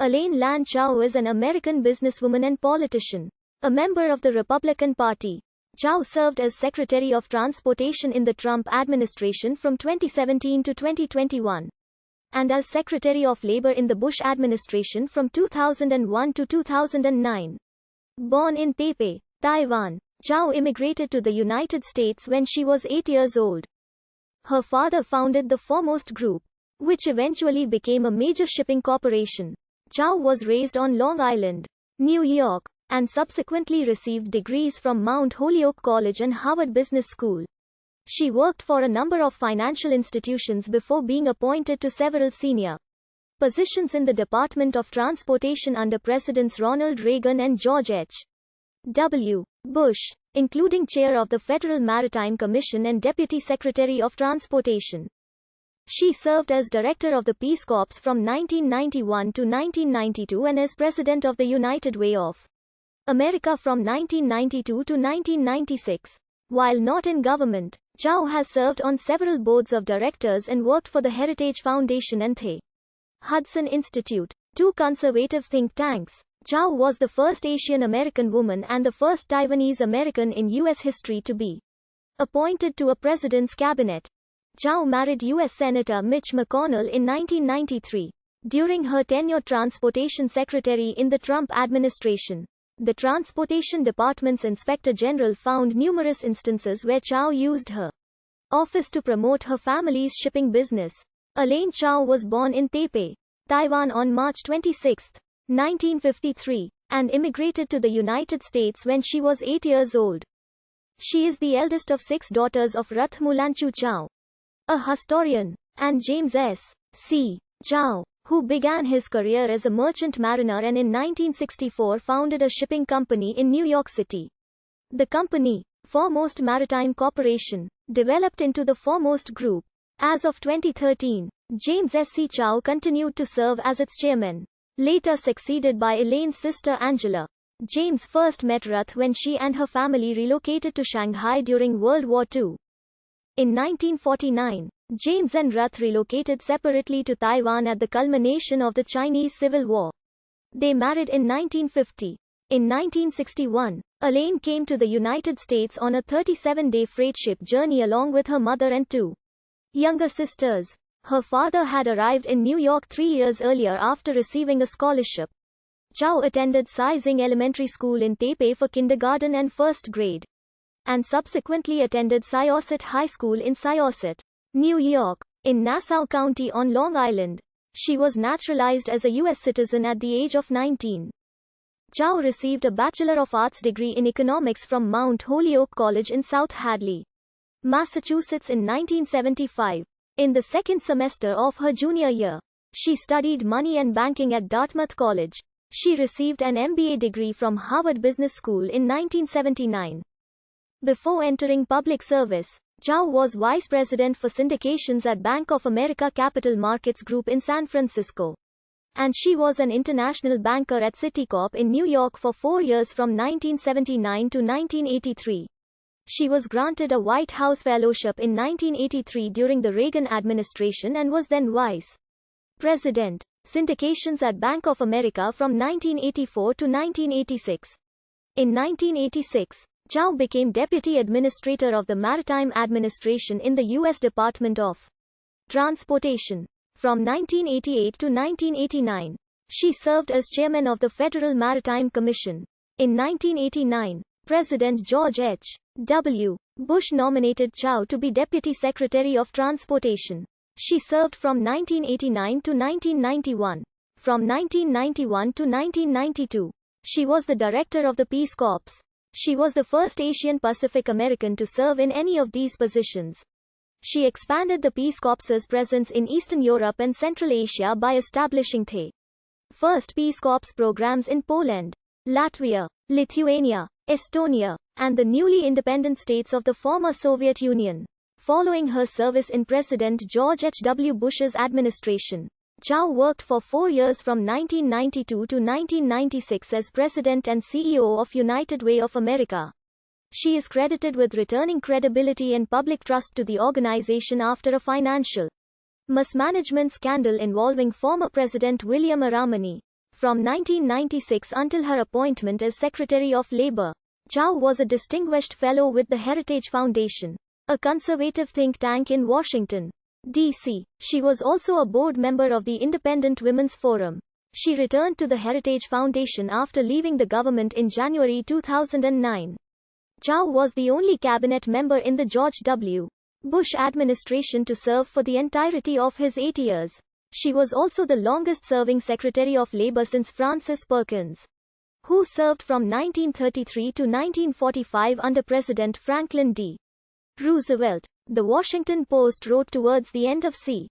Elaine Chao is an American businesswoman and politician. A member of the Republican Party, Chao served as Secretary of Transportation in the Trump administration from 2017 to 2021, and as Secretary of Labor in the Bush administration from 2001 to 2009. Born in Taipei, Taiwan, Chao immigrated to the United States when she was 8 years old. Her father founded the Foremost Group, which eventually became a major shipping corporation. Chao was raised on Long Island, New York, and subsequently received degrees from Mount Holyoke College and Harvard Business School. She worked for a number of financial institutions before being appointed to several senior positions in the Department of Transportation under Presidents Ronald Reagan and George H.W. Bush, including Chair of the Federal Maritime Commission and Deputy Secretary of Transportation. She served as Director of the Peace Corps from 1991 to 1992 and as President of the United Way of America from 1992 to 1996. While not in government, Chao has served on several boards of directors and worked for the Heritage Foundation and the Hudson Institute, two conservative think tanks. Chao was the first Asian American woman and the first Taiwanese American in U.S. history to be appointed to a president's cabinet. Chao married U.S. Senator Mitch McConnell in 1993. During her tenure Transportation Secretary in the Trump administration, the Transportation Department's Inspector General found numerous instances where Chao used her office to promote her family's shipping business. Elaine Chao was born in Taipei, Taiwan on March 26, 1953, and immigrated to the United States when she was 8 years old. She is the eldest of 6 daughters of Ruth Mulanchu Chao, a historian, and James S.C. Chao, who began his career as a merchant mariner and in 1964 founded a shipping company in New York City. The company, Foremost Maritime Corporation, developed into the Foremost Group. As of 2013, James S.C. Chao continued to serve as its chairman, later succeeded by Elaine's sister Angela. James first met Ruth when she and her family relocated to Shanghai during World War II. In 1949, James and Ruth relocated separately to Taiwan at the culmination of the Chinese Civil War. They married in 1950. In 1961, Elaine came to the United States on a 37-day freight ship journey along with her mother and 2 younger sisters. Her father had arrived in New York 3 years earlier after receiving a scholarship. Chao attended Sai Zing Elementary School in Taipei for kindergarten and first grade, and subsequently attended Syosset High School in Syosset, New York. In Nassau County on Long Island, she was naturalized as a U.S. citizen at the age of 19. Chao received a Bachelor of Arts degree in economics from Mount Holyoke College in South Hadley, Massachusetts in 1975. In the second semester of her junior year, she studied money and banking at Dartmouth College. She received an MBA degree from Harvard Business School in 1979. Before entering public service, Chao was vice president for syndications at Bank of America Capital Markets Group in San Francisco, and she was an international banker at Citicorp in New York for 4 years from 1979 to 1983. She was granted a White House Fellowship in 1983 during the Reagan administration and was then vice president, syndications at Bank of America from 1984 to 1986. In 1986, Chao became Deputy Administrator of the Maritime Administration in the U.S. Department of Transportation. From 1988 to 1989, she served as Chairman of the Federal Maritime Commission. In 1989, President George H.W. Bush nominated Chao to be Deputy Secretary of Transportation. She served from 1989 to 1991. From 1991 to 1992, she was the Director of the Peace Corps. She was the first Asian Pacific American to serve in any of these positions. She expanded the Peace Corps' presence in Eastern Europe and Central Asia by establishing the first Peace Corps programs in Poland, Latvia, Lithuania, Estonia, and the newly independent states of the former Soviet Union. Following her service in President George H.W. Bush's administration, Chao worked for 4 years from 1992 to 1996 as President and CEO of United Way of America. She is credited with returning credibility and public trust to the organization after a financial mismanagement scandal involving former President William Aramani. From 1996 until her appointment as Secretary of Labor, Chao was a distinguished fellow with the Heritage Foundation, a conservative think tank in Washington, D.C. She was also a board member of the Independent Women's Forum. She returned to the Heritage Foundation after leaving the government in January 2009. Chao was the only cabinet member in the George W. Bush administration to serve for the entirety of his 8 years. She was also the longest-serving Secretary of Labor since Frances Perkins, who served from 1933 to 1945 under President Franklin D. Roosevelt. The Washington Post wrote towards the end of C.